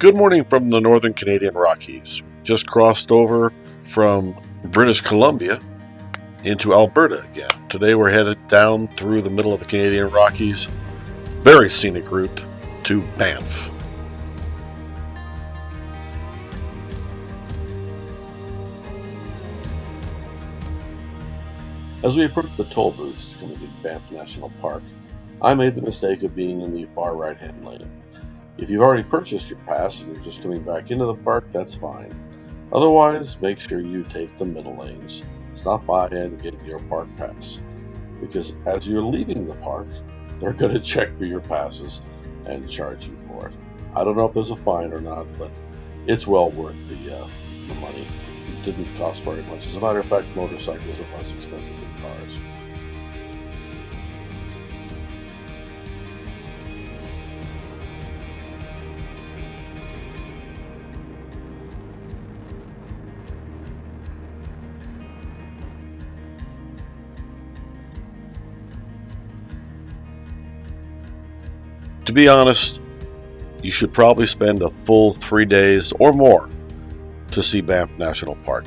Good morning from the northern Canadian Rockies. Just crossed over from British Columbia into Alberta again. Today we're headed down through the middle of the Canadian Rockies, very scenic route to Banff. As we approached the toll booths coming to Banff National Park, I made the mistake of being in the far right-hand lane. If you've already purchased your pass and you're just coming back into the park, that's fine. Otherwise, make sure you take the middle lanes. Stop by and get your park pass. Because as you're leaving the park, they're going to check for your passes and charge you for it. I don't know if there's a fine or not, but it's well worth the money. It didn't cost very much. As a matter of fact, motorcycles are less expensive than cars. To be honest, you should probably spend a full 3 days or more to see Banff National Park.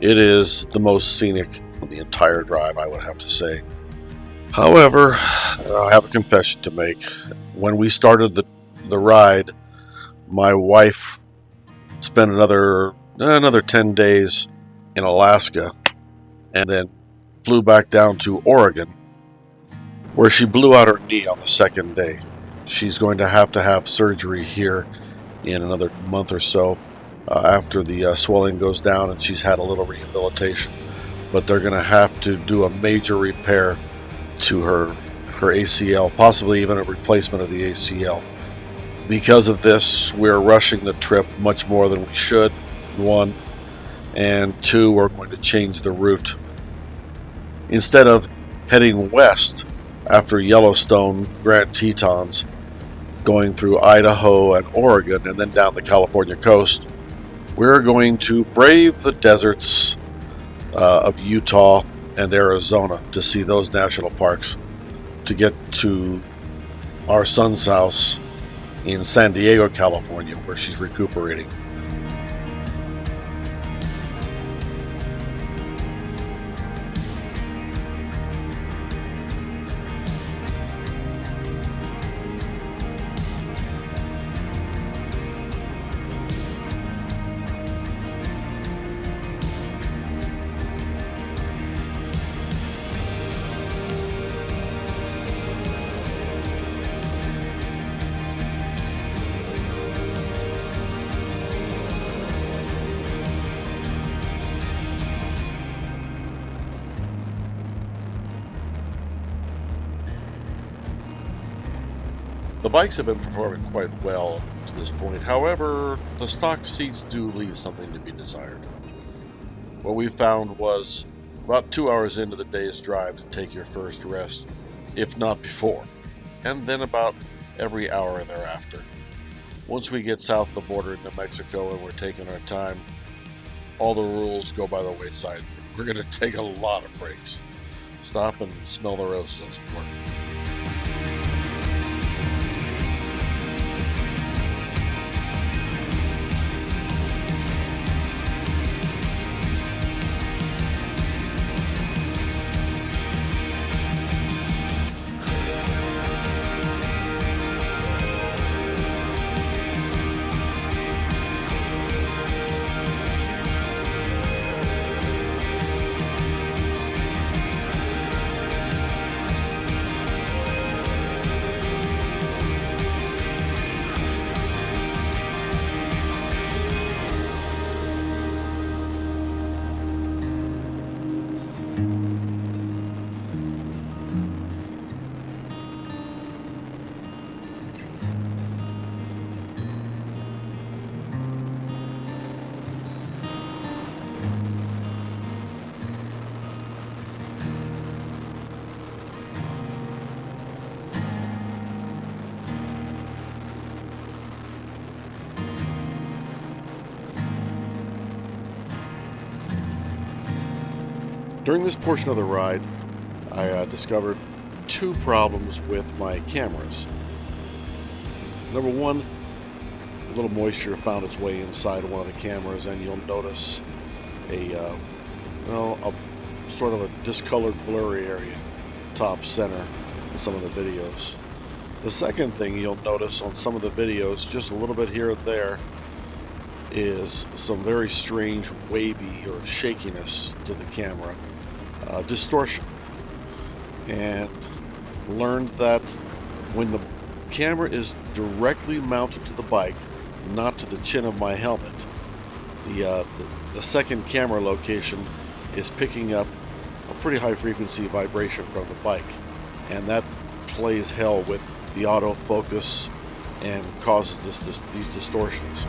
It is the most scenic of the entire drive, I would have to say. However, I have a confession to make. When we started the ride, my wife spent another 10 days in Alaska and then flew back down to Oregon, where she blew out her knee on the second day. She's going to have surgery here in another month or so after the swelling goes down and she's had a little rehabilitation. But they're going to have to do a major repair to her ACL, possibly even a replacement of the ACL. Because of this, we're rushing the trip much more than we should, one. And two, we're going to change the route. Instead of heading west after Yellowstone, Grand Tetons, going through Idaho and Oregon and then down the California coast, we're going to brave the deserts of Utah and Arizona to see those national parks, to get to our son's house in San Diego, California, where she's recuperating. The bikes have been performing quite well to this point. However, the stock seats do leave something to be desired. What we found was about 2 hours into the day's drive to take your first rest, if not before, and then about every hour thereafter. Once we get south of the border into Mexico and we're taking our time, all the rules go by the wayside. We're going to take a lot of breaks. Stop and smell the roses and support. During this portion of the ride, I discovered two problems with my cameras. Number one, little moisture found its way inside one of the cameras, and you'll notice a sort of a discolored blurry area top center in some of the videos. The second thing you'll notice on some of the videos, just a little bit here and there, is some very strange wavy or shakiness to the camera, distortion. And learned that when the camera is directly mounted to the bike, not to the chin of my helmet, the second camera location is picking up a pretty high frequency vibration from the bike, and that plays hell with the autofocus and causes these distortions.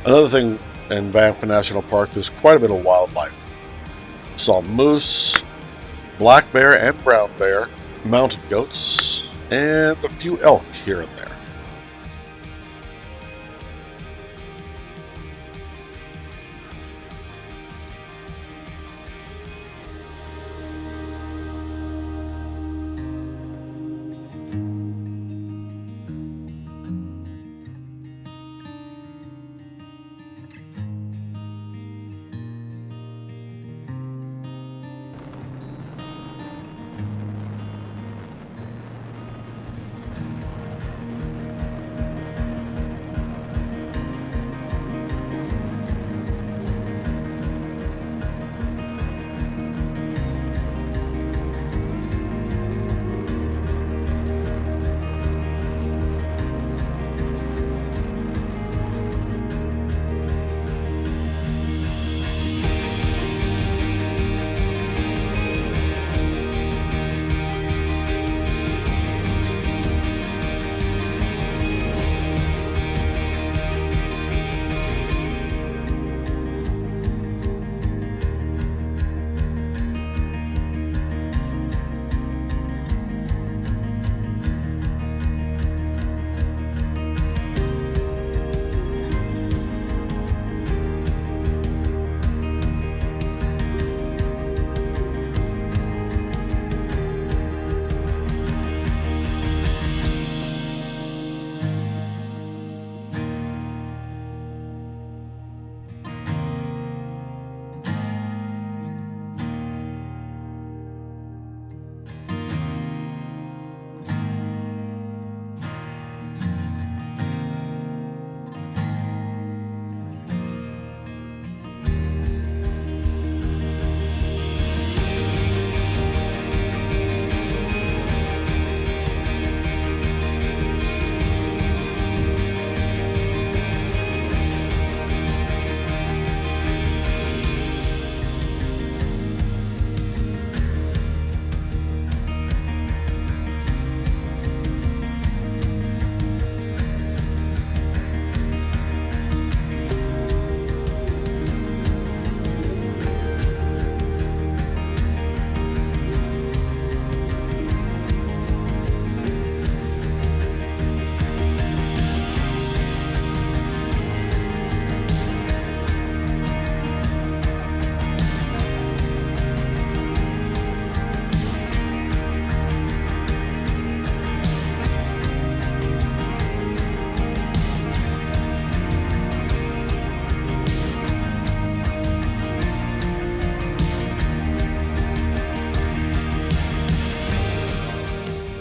Another thing in Banff National Park, there's quite a bit of wildlife. Saw moose, black bear and brown bear, mountain goats, and a few elk here and there.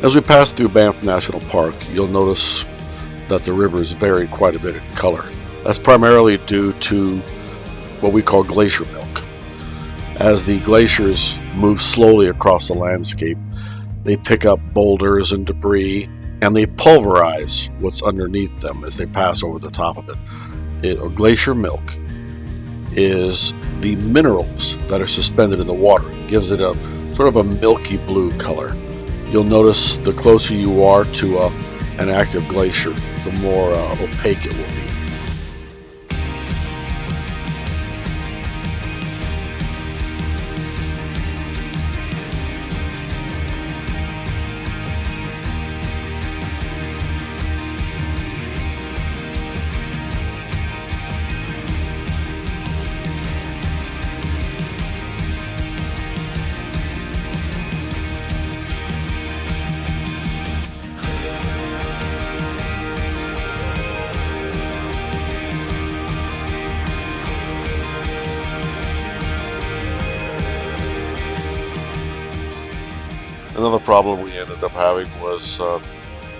As we pass through Banff National Park, you'll notice that the rivers vary quite a bit in color. That's primarily due to what we call glacier milk. As the glaciers move slowly across the landscape, they pick up boulders and debris, and they pulverize what's underneath them as they pass over the top of it. Glacier milk is the minerals that are suspended in the water. It gives it a sort of a milky blue color. You'll notice the closer you are to an active glacier, the more opaque it will be. Another problem we ended up having was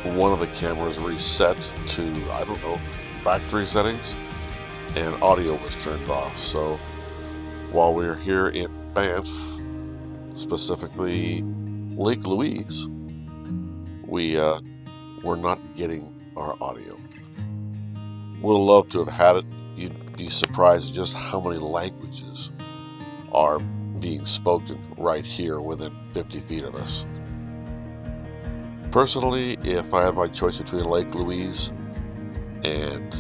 one of the cameras reset to, I don't know, factory settings, and audio was turned off. So while we're here in Banff, specifically Lake Louise, we're not getting our audio. Would have loved to have had it. You'd be surprised just how many languages are being spoken right here within 50 feet of us. Personally, if I had my choice between Lake Louise and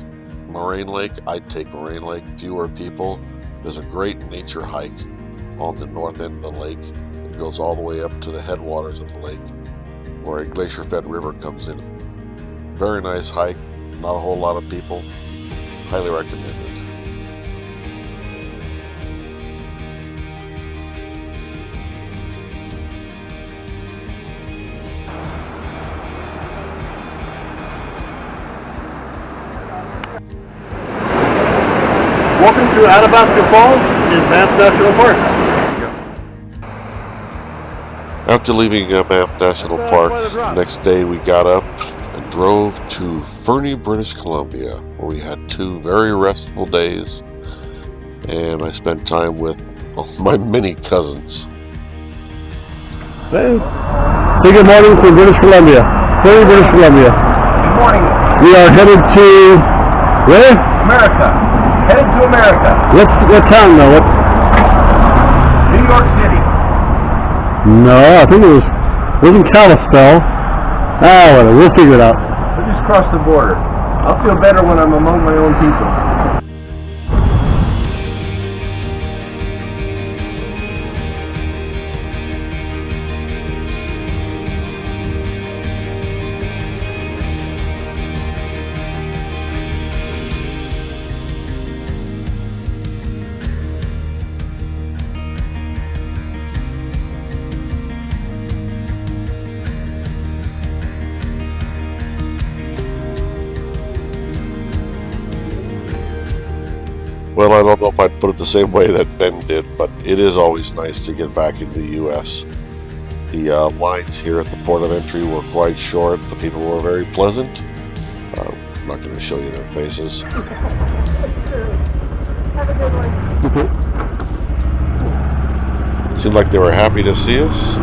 Moraine Lake, I'd take Moraine Lake. Fewer people. There's a great nature hike on the north end of the lake. It goes all the way up to the headwaters of the lake, where a glacier-fed river comes in. Very nice hike. Not a whole lot of people. Highly recommended. Welcome to Athabasca Falls in Banff National Park. After leaving Banff National Park, next day we got up and drove to Fernie, British Columbia, where we had 2 very restful days, and I spent time with my many cousins. Hey, good morning from British Columbia. Fernie, British Columbia. Good morning. We are headed to where? America. Headed to America. What town though? New York City. No, I think wasn't Kalispell. Whatever, we'll figure it out. We just crossed the border. I'll feel better when I'm among my own people. Well, I don't know if I'd put it the same way that Ben did, but it is always nice to get back into the U.S. The lines here at the port of entry were quite short. The people were very pleasant. I'm not going to show you their faces. Have a good one. It seemed like they were happy to see us,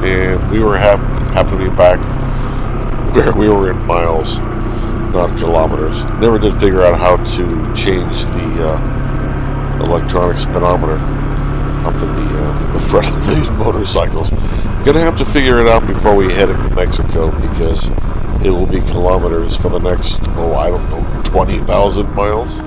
and we were happy to be back where we were in miles, not kilometers. Never did figure out how to change the electronic speedometer up in the front of these motorcycles. Gonna have to figure it out before we head into Mexico, because it will be kilometers for the next, I don't know, 20,000 miles.